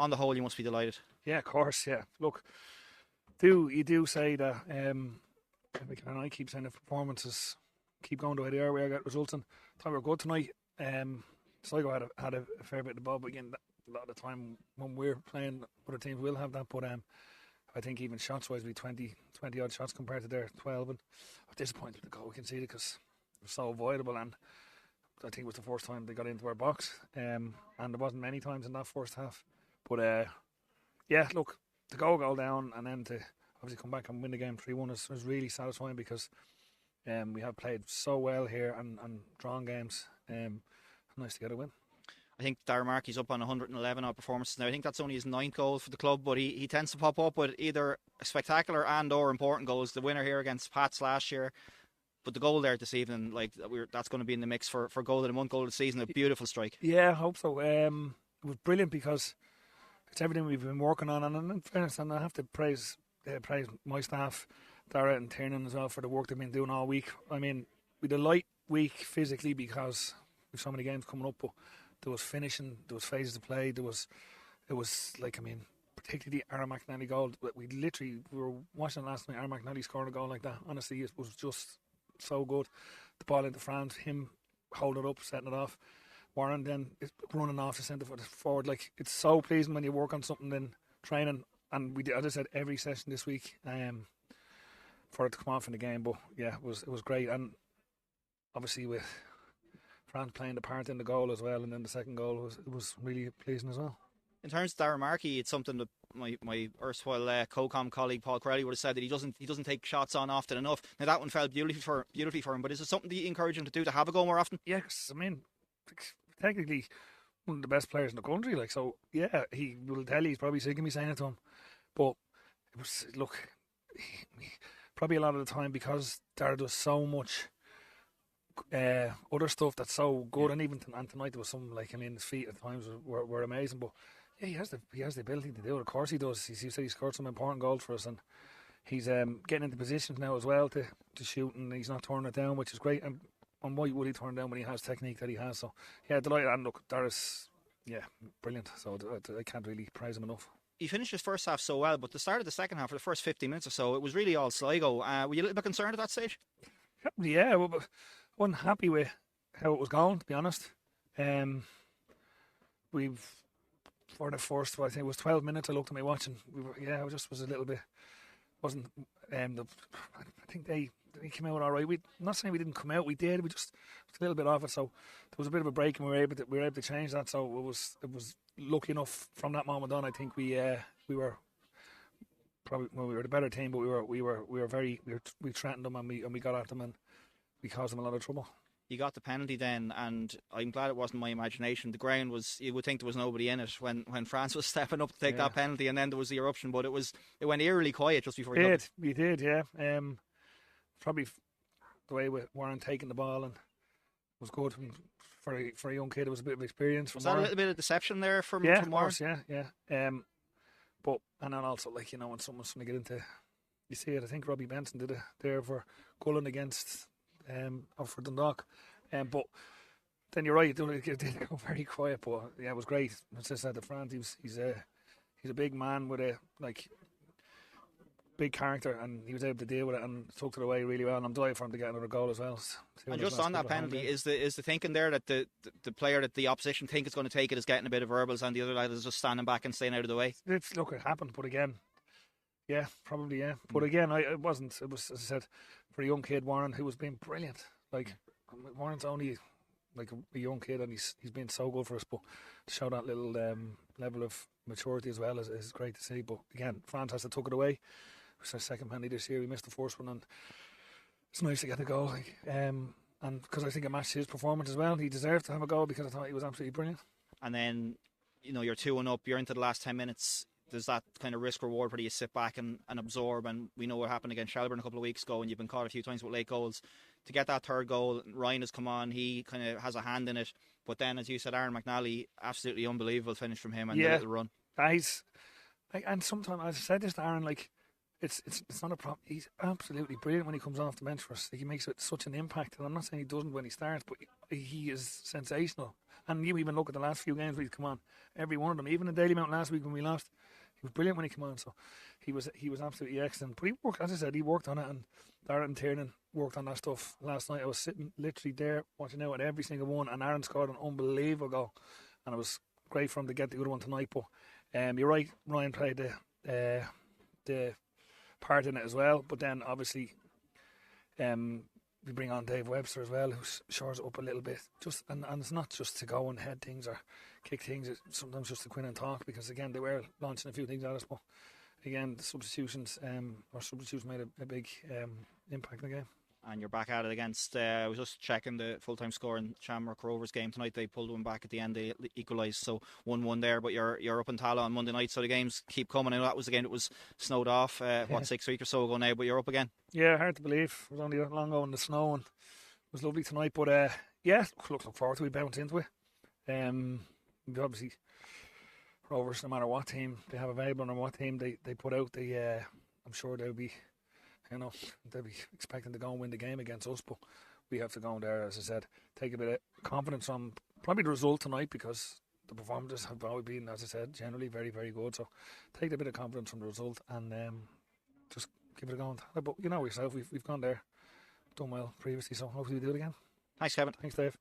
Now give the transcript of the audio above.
on the whole, you must be delighted. Yeah, of course. Yeah, look, you do say that. And I keep saying the performances keep going the way they are. We get results, and thought we were good tonight. Sligo had a fair bit of the ball, but again, a lot of the time when we're playing, other teams will have that. But I think even shots wise, we 20 odd shots compared to their 12, and I'm disappointed with the goal we conceded because it was so avoidable, and I think it was the first time they got into our box, and there wasn't many times in that first half. But yeah, look, to go down and then to obviously come back and win the game 3-1 is really satisfying because we have played so well here and drawn games. Nice to get a win. I think Darragh Markey's up on 111 odd performances now. I think that's only his 9th goal for the club, but he tends to pop up with either spectacular and or important goals. The winner here against Pats last year, but the goal there this evening, like that's going to be in the mix for goal of the month, goal of the season. A beautiful strike. Yeah, I hope so. It was brilliant because it's everything we've been working on, and in fairness, and I have to praise my staff, Darragh and Tiernan as well, for the work they've been doing all week. I mean, we had a light week physically because we've so many games coming up, but there was finishing, there was phases to play, it was like, I mean, particularly the Aaron McNally goal. We were watching last night, Aaron McNally scoring a goal like that. Honestly, it was just so good. The ball into France, him holding it up, setting it off. Warren then running off the centre forward. Like, it's so pleasing when you work on something in training, and we did, as I said, every session this week for it to come off in the game. But yeah, it was great, and obviously with France playing the part in the goal as well, and then the second goal was really pleasing as well. In terms of Darragh Markey, it's something that my erstwhile co-com colleague Paul Corelli would have said that he doesn't take shots on often enough. Now that one fell beautifully for him, but is it something that you encourage him to do, to have a go more often? Yeah, because I mean, technically one of the best players in the country. Like, so yeah, he will tell you, he's probably sick of me saying it to him, but it was, look, probably a lot of the time because Darragh does so much other stuff that's so good, and even tonight there was some, like, I mean, his feet at times were amazing, but yeah, he has the ability to do it. Of course he does. He said he scored some important goals for us, and he's getting into positions now as well to shoot, and he's not turning it down, which is great. And why would he turn down when he has technique that he has? So yeah, delighted. And look, Darragh's brilliant. So I can't really praise him enough. He finished his first half so well, but the start of the second half, for the first 15 minutes or so, it was really all Sligo. Were you a little bit concerned at that stage? Yeah, well, wasn't happy with how it was going, to be honest. For the first, I think it was 12 minutes, I looked at my watch, and it just was a little bit, wasn't, I think they came out all right. I'm not saying we didn't come out, we did, we just was a little bit off it, so there was a bit of a break, and we were able to change that, so it was lucky enough from that moment on. I think we were probably, well, we were the better team, but we threatened them, and we got at them, and we caused them a lot of trouble. You got the penalty then, and I'm glad it wasn't my imagination. The ground was, you would think there was nobody in it when France was stepping up to take that penalty, and then there was the eruption, but it went eerily quiet just before we did, yeah. Probably the way Warren taking the ball, and it was good for a young kid. It was a bit of experience. Was that a little bit of deception there from Warren? Of course, yeah. But and then also, like, you know, when someone's trying to get into, you see it. I think Robbie Benson did it there for Cullen against for Dundalk, but then you're right, it did go very quiet, but yeah, it was great. As I said, the France, he's a big man with a big character, and he was able to deal with it and took it away really well, and I'm delighted for him to get another goal as well. And just on that penalty, is the thinking there that the player that the opposition think is going to take it is getting a bit of verbals, and the other lad is just standing back and staying out of the way? Look, it happened, but again, yeah, probably, yeah. But again, it was, as I said, for a young kid, Warren, who was being brilliant. Like, Warren's only like a young kid, and he's been so good for us. But to show that little level of maturity as well is great to see. But again, France has to took it away. It was our second penalty this year. We missed the first one, and it's nice to get the goal. Like, and because I think it matched his performance as well. He deserved to have a goal because I thought he was absolutely brilliant. And then, you know, you're 2-1 up. You're into the last 10 minutes. There's that kind of risk reward where you sit back and absorb, and we know what happened against Shelburne a couple of weeks ago, and you've been caught a few times with late goals. To get that third goal, Ryan has come on, he kind of has a hand in it, but then, as you said, Aaron McNally, absolutely unbelievable finish from him, and the little run. And sometimes, I've said this to Aaron, like, it's not a problem. He's absolutely brilliant when he comes off the bench for us. Like, he makes such an impact, and I'm not saying he doesn't when he starts, but he is sensational. And you even look at the last few games where he's come on, every one of them, even in Dalymount last week when we lost, he was brilliant when he came on. So he was absolutely excellent. But he worked, as I said, he worked on it, and Darren Tiernan worked on that stuff last night. I was sitting literally there watching out at every single one, and Aaron scored an unbelievable goal, and it was great for him to get the good one tonight. But you're right, Ryan played the part in it as well. But then obviously, we bring on Dave Webster as well, who shores it up a little bit. And it's not just to go and head things or kick things. It's sometimes just to go in and talk, because again they were launching a few things at us. But again, the substitutions made a big impact in the game. And you're back at it against, I was just checking the full-time score in Shamrock Rovers game tonight. They pulled one back at the end, they equalised, so 1-1 there. But you're up in Tala on Monday night, so the games keep coming. I know that was a game that was snowed off 6 weeks or so ago now, but you're up again. Yeah, hard to believe. It was only that long ago in the snow, and it was lovely tonight. But look forward to it. We bounce into it. Obviously Rovers, no matter what team they have available and what team they put out, I'm sure they'll be expecting to go and win the game against us, but we have to go in there, as I said, take a bit of confidence from probably the result tonight, because the performances have always been, as I said, generally very, very good. So take a bit of confidence from the result and just give it a go. But you know yourself, we've gone there, done well previously, so hopefully we do it again. Thanks, Kevin. Thanks, Dave.